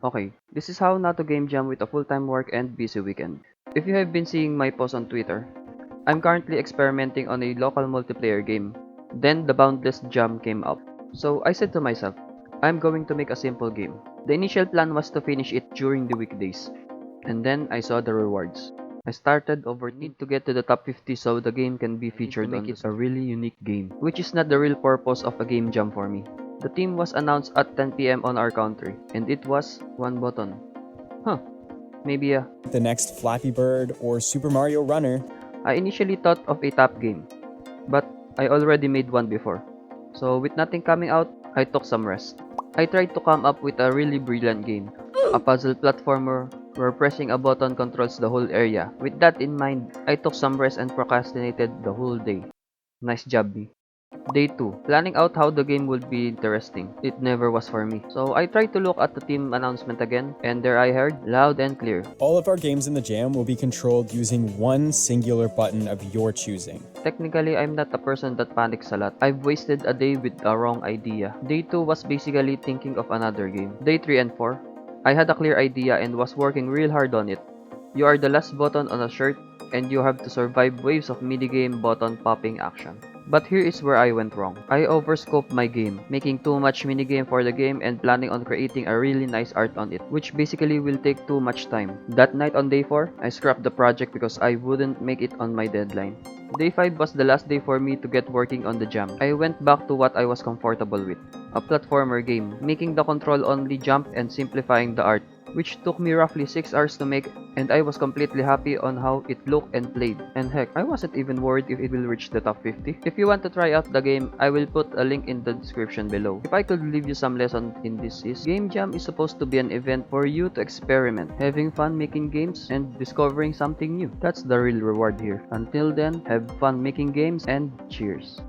Okay, this is how not to game jam with a full-time work and busy weekend. If you have been seeing my posts on Twitter, I'm currently experimenting on a local multiplayer game. Then the Boundless Jam came up. So I said to myself, I'm going to make a simple game. The initial plan was to finish it during the weekdays. And then I saw the rewards. I started overthinking to get to the top 50 so the game can be featured on a really unique game, which is not the real purpose of a game jam for me. The team was announced at 10 p.m. on our country, and it was one button. Huh, maybe The next Flappy Bird or Super Mario Runner. I initially thought of a top game, but I already made one before. So with nothing coming out, I took some rest. I tried to come up with a really brilliant game, a puzzle platformer where pressing a button controls the whole area. With that in mind, I took some rest and procrastinated the whole day. Nice job, B. Day 2. Planning out how the game would be interesting. It never was for me. So I tried to look at the team announcement again, and there I heard, loud and clear. All of our games in the jam will be controlled using one singular button of your choosing. Technically, I'm not a person that panics a lot. I've wasted a day with a wrong idea. Day 2 was basically thinking of another game. Day 3 and 4, I had a clear idea and was working real hard on it. You are the last button on a shirt, and you have to survive waves of minigame button popping action. But here is where I went wrong. I overscoped my game, making too much minigame for the game and planning on creating a really nice art on it, which basically will take too much time. That night on day 4, I scrapped the project because I wouldn't make it on my deadline. Day 5 was the last day for me to get working on the jam. I went back to what I was comfortable with, a platformer game, making the control only jump and simplifying the art, which took me roughly 6 hours to make, and I was completely happy on how it looked and played. And heck, I wasn't even worried if it will reach the top 50. If you want to try out the game, I will put a link in the description below. If I could leave you some lesson in this is, Game Jam is supposed to be an event for you to experiment, having fun making games, and discovering something new. That's the real reward here. Until then, have fun making games, and cheers!